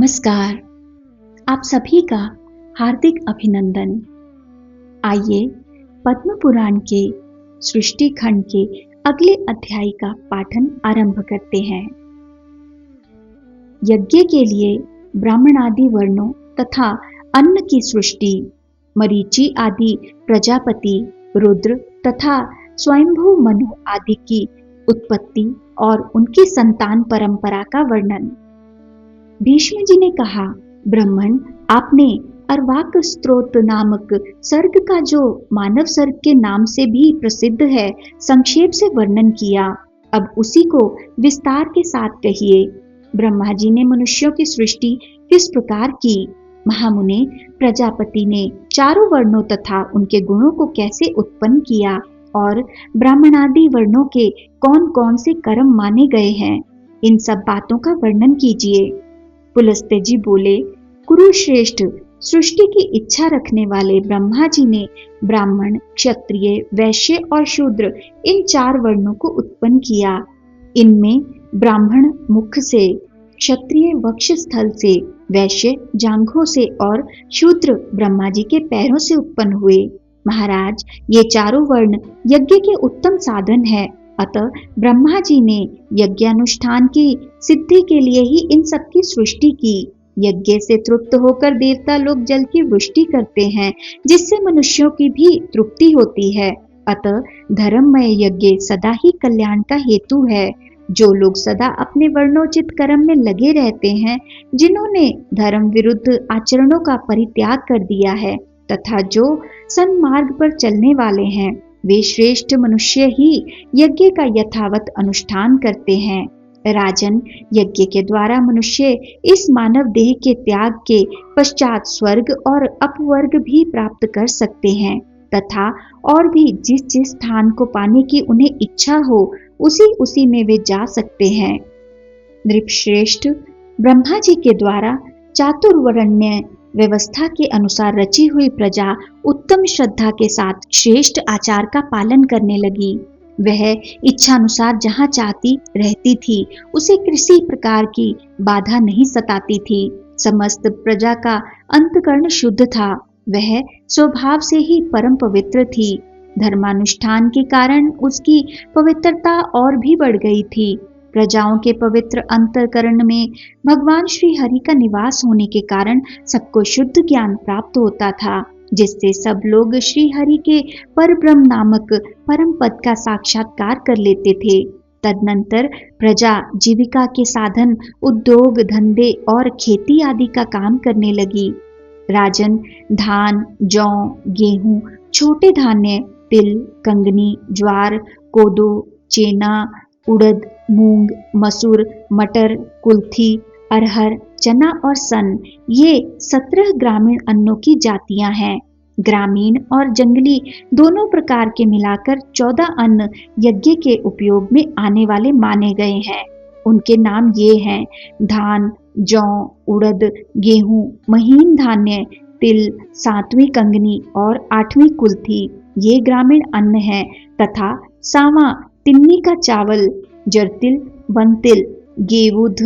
नमस्कार। आप सभी का हार्दिक अभिनंदन। आइए पद्म पुराण के सृष्टि खंड के अगले अध्याय का पाठन आरंभ करते हैं। यज्ञ के लिए ब्राह्मण आदि वर्णों तथा अन्न की सृष्टि, मरीचि आदि प्रजापति, रुद्र तथा स्वयंभू मनु आदि की उत्पत्ति और उनकी संतान परंपरा का वर्णन। भीष्म जी ने कहा, ब्राह्मण, आपने अर्वाक स्त्रोत नामक सर्ग का जो मानव सर्ग के नाम से भी प्रसिद्ध है, संक्षेप से वर्णन किया। अब उसी को विस्तार के साथ कहिए। ब्रह्मा जी ने मनुष्यों की सृष्टि किस प्रकार की? महामुने, प्रजापति ने चारों वर्णों तथा उनके गुणों को कैसे उत्पन्न किया और ब्राह्मणादि वर्णों के कौन कौन से कर्म माने गए हैं, इन सब बातों का वर्णन कीजिए। पुलस्त्य जी बोले, कुरुश्रेष्ठ, सृष्टि की इच्छा रखने वाले ब्रह्मा जी ने ब्राह्मण, क्षत्रिय, वैश्य और शूद्र इन चार वर्णों को उत्पन्न किया। इनमें ब्राह्मण मुख से, क्षत्रिय वक्ष स्थल से, वैश्य जांघों से और शूद्र ब्रह्मा जी के पैरों से उत्पन्न हुए। महाराज, ये चारों वर्ण यज्ञ के उत्तम साधन है। अतः ब्रह्मा जी ने यज्ञानुष्ठान की सिद्धि के लिए ही इन सब की सृष्टि की। यज्ञ से तृप्त होकर देवता लोग जल की वृष्टि करते हैं, जिससे मनुष्यों की भी तृप्ति होती है। अतः धर्ममय यज्ञ सदा ही कल्याण का हेतु है। जो लोग सदा अपने वर्णोचित कर्म में लगे रहते हैं, जिन्होंने धर्म विरुद्ध आचरणों का परित्याग कर दिया है तथा जो सन्मार्ग पर चलने वाले हैं, वे श्रेष्ठ मनुष्य ही यज्ञ का यथावत अनुष्ठान करते हैं। राजन, यज्ञ के द्वारा मनुष्य इस मानव देह के त्याग के पश्चात स्वर्ग और अपवर्ग भी प्राप्त कर सकते हैं तथा और भी जिस जिस स्थान को पाने की उन्हें इच्छा हो, उसी उसी में वे जा सकते हैं। नृपश्रेष्ठ, ब्रह्मा जी के द्वारा चातुर्वर्ण्य व्यवस्था के अनुसार रची हुई प्रजा उत्तम श्रद्धा के साथ श्रेष्ठ आचार का पालन करने लगी। वह इच्छानुसार जहाँ चाहती रहती थी, उसे किसी प्रकार की बाधा नहीं सताती थी। समस्त प्रजा का अंतकरण शुद्ध था। वह स्वभाव से ही परम पवित्र थी। धर्मानुष्ठान के कारण उसकी पवित्रता और भी बढ़ गई थी। प्रजाओं के पवित्र अंतःकरण में भगवान श्री हरि का निवास होने के कारण सबको शुद्ध ज्ञान प्राप्त होता था, जिससे सब लोग श्री हरि के परब्रह्म नामक परम पद का साक्षात्कार कर लेते थे। तदनंतर प्रजा जीविका के साधन उद्योग धंधे और खेती आदि का काम करने लगी। राजन, धान, जौ, गेहूं, छोटे धान्य, तिल, कंगनी, ज्वार, कोदो, चेना, उड़द, मूंग, मसूर, मटर, कुल्थी, अरहर, चना और सन, ये 17 ग्रामीण अन्नों की जातियां हैं। ग्रामीण और जंगली दोनों प्रकार के मिलाकर 14 अन्न यज्ञ के उपयोग में आने वाले माने गए हैं। उनके नाम ये हैं: धान, जौ, उड़द, गेहूं, महीन धान्य, तिल, 7वीं कंगनी और 8वीं कुल्थी, ये ग्रामीण अन्न हैं तथा सावा, तिन्नी का चावल, जरतिल, वनतिल, गेवुध,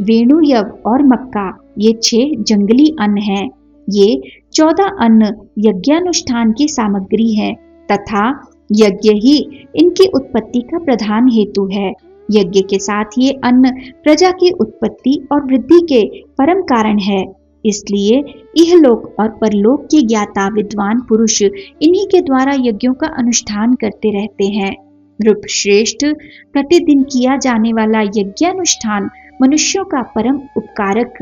वेणुयव और मक्का, ये 6 जंगली अन्न हैं। ये 14 अन्न यज्ञानुष्ठान की सामग्री है तथा यज्ञ ही इनकी उत्पत्ति का प्रधान हेतु है। यज्ञ के साथ ये अन्न प्रजा की उत्पत्ति और वृद्धि के परम कारण है। इसलिए इहलोक और परलोक के ज्ञाता विद्वान पुरुष इन्हीं के द्वारा यज्ञों का अनुष्ठान करते रहते हैं। नृपश्रेष्ठ, प्रतिदिन किया जाने वाला यज्ञानुष्ठान मनुष्यों का परम उपकारक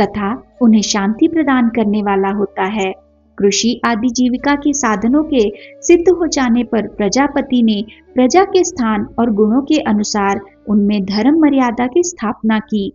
तथा उन्हें शांति प्रदान करने वाला होता है। कृषि आदि जीविका के साधनों के सिद्ध हो जाने पर प्रजापति ने प्रजा के स्थान और गुणों के अनुसार उनमें धर्म मर्यादा की स्थापना की।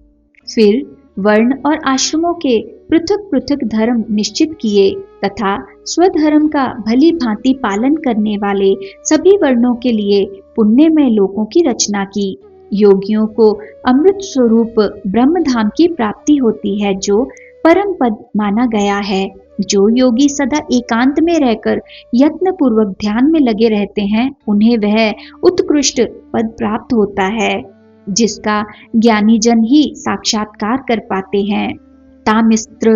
फिर वर्ण और आश्रमों के पृथक पृथक धर्म निश्चित किए तथा स्वधर्म का भली भांति पालन करने वाले सभी वर्णों के लिए पुण्यमय लोकों की रचना की। योगियों को अमृत स्वरूप ब्रह्मधाम की प्राप्ति होती है, जो परम पद माना गया है। जो योगी सदा एकांत में रहकर यत्न पूर्वक ध्यान में लगे रहते हैं, उन्हें वह उत्कृष्ट पद प्राप्त होता है, जिसका ज्ञानी जन ही साक्षात्कार कर पाते हैं। तामिस्त्र,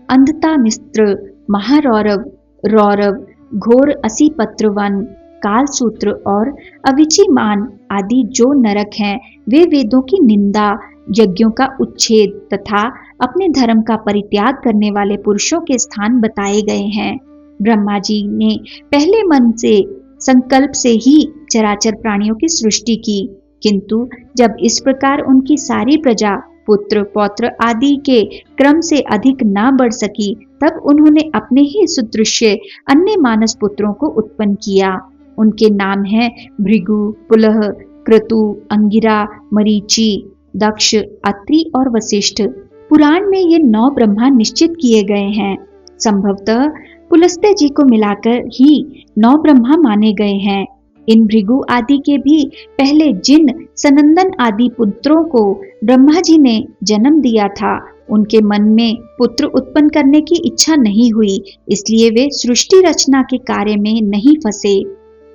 अंधतामिस्त्र, महारौरव, रौरव, घोर असीपत्र वन, कालसूत्र और अविचिमान आदि जो नरक हैं, वे वेदों की निंदा, यज्ञों का उच्छेद तथा अपने धर्म का परित्याग करने वाले पुरुषों के स्थान बताए गए हैं। ब्रह्मा जी ने पहले मन से संकल्प से ही चराचर प्राणियों की सृष्टि की, किंतु जब इस प्रकार उनकी सारी प्रजा पुत्र पौत्र आदि के क्रम से अधिक ना बढ़ सकी, तब उन्होंने अपने ही सुदृश्य अन्य मानस पुत्रों को उत्पन्न किया। उनके नाम हैं भृगु, पुलह, क्रतु, अंगिरा, मरीचि, दक्ष, अत्रि और वशिष्ठ। पुराण में ये 9 ब्रह्मा निश्चित किए गए हैं। संभवतः पुलस्त्य जी को मिलाकर ही 9 ब्रह्मा माने गए हैं। इन भृगु आदि के भी पहले जिन सनंदन आदि पुत्रों को ब्रह्मा जी ने जन्म दिया था, उनके मन में पुत्र उत्पन्न करने की इच्छा नहीं हुई, इसलिए वे सृष्टि रचना के कार्य में नहीं फंसे।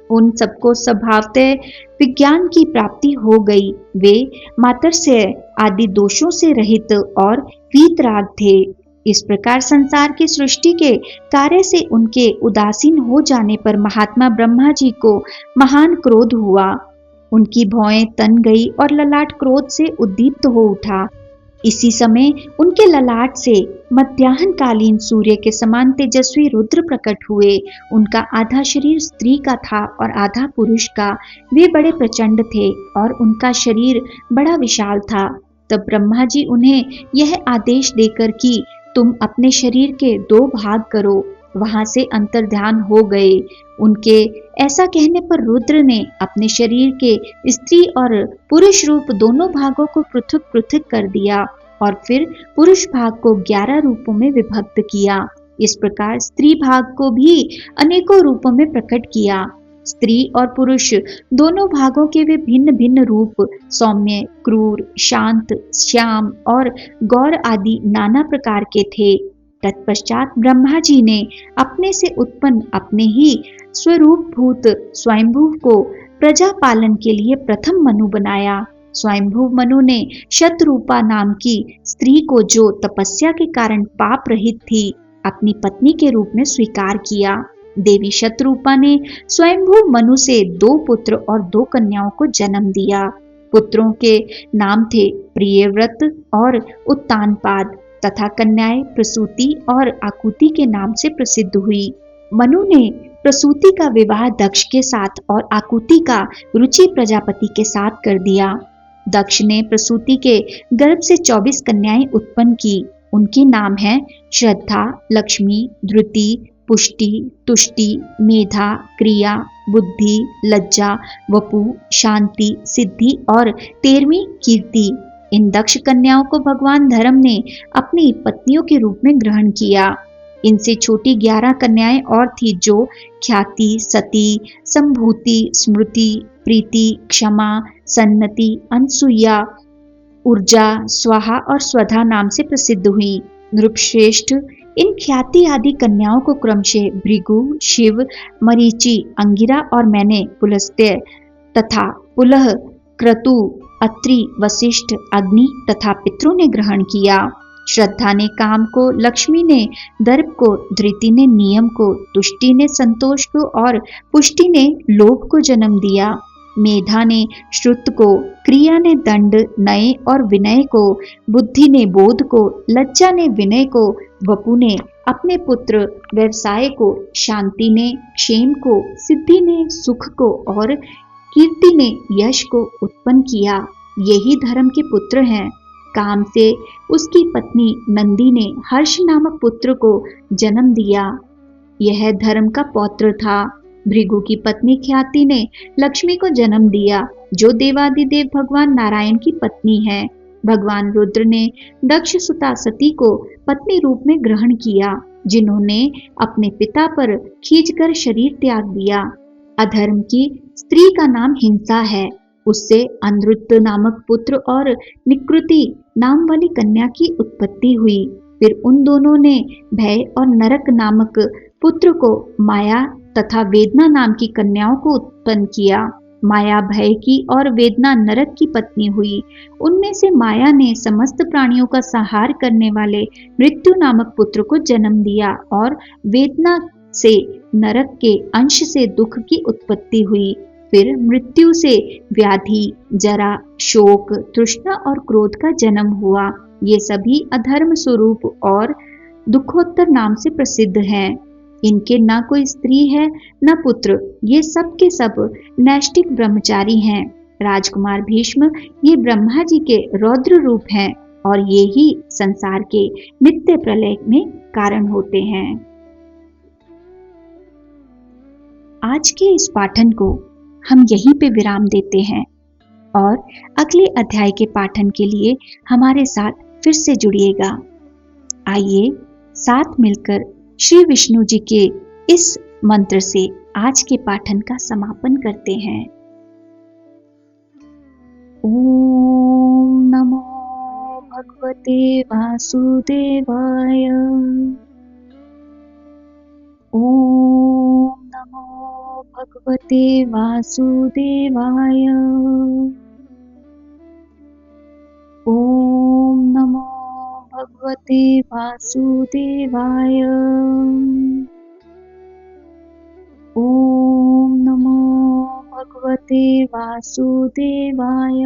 उन सबको स्वभावतः विज्ञान की प्राप्ति हो गई। वे मातृस्य आदि दोषों से रहित और वीतराग थे। इस प्रकार संसार की सृष्टि के कार्य से उनके उदासीन हो जाने पर महात्मा ब्रह्मा जी को महान क्रोध हुआ। उनकी भौएं तन गई और ललाट क्रोध से उद्दीप्त हो उठा। इसी समय उनके ललाट से मध्याह्न कालीन सूर्य के समान तेजस्वी रुद्र प्रकट हुए। उनका आधा शरीर स्त्री का था और आधा पुरुष का। वे बड़े प्रचंड थे और उनका शरीर बड़ा विशाल था। तब ब्रह्मा जी उन्हें यह आदेश देकर कि तुम अपने शरीर के 2 भाग करो, वहां से अंतर्ध्यान हो गए। उनके ऐसा कहने पर रुद्र ने अपने शरीर के स्त्री और पुरुष रूप दोनों भागों को पृथक पृथक कर दिया और फिर पुरुष भाग को 11 रूपों में विभक्त किया। इस प्रकार स्त्री भाग को भी अनेकों रूपों में प्रकट किया। स्त्री और पुरुष दोनों भागों के वे भिन्न भिन्न रूप सौम्य, क्रूर, शांत, श्याम और गौर आदि नाना प्रकार के थे। तत्पश्चात ब्रह्मा जी ने अपने से उत्पन्न अपने ही स्वरूप भूत स्वयंभू को प्रजा पालन के लिए प्रथम मनु बनाया। स्वयंभू मनु ने शतरूपा नाम की स्त्री को, जो तपस्या के कारण पाप रहित थी, अपनी पत्नी के रूप में स्वीकार किया। देवी शतरूपा ने स्वयंभू मनु से 2 पुत्र और 2 कन्याओं को जन्म दिया। पुत्रों के नाम थे प्रियव्रत और उत्तानपाद तथा कन्याएं प्रसूति और आकुति के नाम से प्रसिद्ध हुई। मनु ने प्रसूति का विवाह दक्ष के साथ और आकुति का रुचि प्रजापति के साथ कर दिया। दक्ष ने प्रसूति के गर्भ से 24 कन्याएं उत्पन्न की। उनके नाम हैं श्रद्धा, लक्ष्मी, धृति, पुष्टि, तुष्टि, मेधा, क्रिया, बुद्धि, लज्जा, वपु, शांति, सिद्धि और 13वीं कीर्ति। इन दक्ष कन्याओं को भगवान धर्म ने अपनी पत्नियों के रूप में ग्रहण किया। इनसे छोटी 11 कन्याएं और थी, जो ख्याति, सती, संभूति, स्मृति, प्रीति, क्षमा, सन्नति, अनसुईया, ऊर्जा, स्वाहा और स्वधा नाम से प्रसिद्ध हुई। नृपश्रेष्ठ इन ख्याति आदि कन्याओं को क्रमशः भृगु, शिव, मरीचि, अंगिरा और मैंने पुलस्त्य तथा पुलह, क्रतु, अत्रि, वशिष्ठ, अग्नि तथा पितरों ने ग्रहण किया। श्रद्धा ने काम को, लक्ष्मी ने दर्प को, धृति ने नियम को, तुष्टि ने संतोष को और पुष्टि ने लोभ को जन्म दिया। मेधा ने श्रुत को, क्रिया ने दंड, नय और विनय को, बुद्धि ने बोध को, लज्जा ने विनय को, वपु ने अपने पुत्र व्यवसाय को, शांति ने क्षेम को, सिद्धि ने सुख को और कीर्ति ने यश को उत्पन्न किया। यही धर्म के पुत्र हैं। काम से उसकी पत्नी नंदी ने हर्ष नामक पुत्र को जन्म दिया। यह धर्म का पौत्र था। भृगु की पत्नी ख्याति ने लक्ष्मी को जन्म दिया, जो देवादिदेव भगवान नारायण की पत्नी है। भगवान रुद्र ने दक्ष सुता सती को पत्नी रूप में ग्रहण किया, जिन्होंने अपने पिता पर खींचकर शरीर त्याग दिया। अधर्म की स्त्री का नाम हिंसा है। उससे अनृत नामक पुत्र और निकृति नाम वाली कन्या की उत्पत्ति हुई। फिर उन दोनों ने भय और नरक नामक पुत्र को, माया तथा वेदना नाम की कन्याओं को उत्पन्न किया। माया भय की और वेदना नरक की पत्नी हुई। उनमें से माया ने समस्त प्राणियों का संहार करने वाले मृत्यु नामक पुत्र को जन्म दिया और वेदना से नरक के अंश से दुख की उत्पत्ति हुई। फिर मृत्यु से व्याधि, जरा, शोक, तृष्णा और क्रोध का जन्म हुआ। ये सभी अधर्म स्वरूप और दुखोत्तर नाम से प्रसिद्ध हैं। इनके न कोई स्त्री है न पुत्र, ये सब के सब नैष्टिक ब्रह्मचारी हैं। राजकुमार भीष्म ये ब्रह्मा जी के रौद्र रूप हैं और ये ही संसार के नित्य प्रलय में कारण होते हैं। आज के इस पाठन को हम यहीं पे विराम देते हैं और अगले अध्याय के पाठन के लिए हमारे साथ फिर से जुड़िएगा। आइए साथ मिलकर श्री विष्णु जी के इस मंत्र से आज के पाठन का समापन करते हैं। ओम नमो भगवते वासुदेवाय। ओम नमो भगवते वासुदेवाय। ओम नमो भगवते वासुदेवाय। ओम नमो भगवते वासुदेवाय।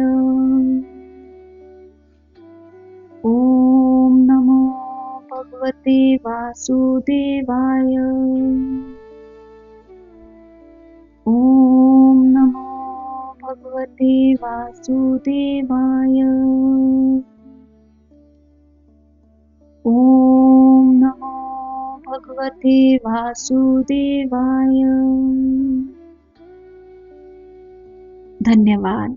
ओम नमो भगवते वासुदेवाय। ओम नमो भगवते वासुदेवाय। ओम नमो भगवते वासुदेवाय। धन्यवाद।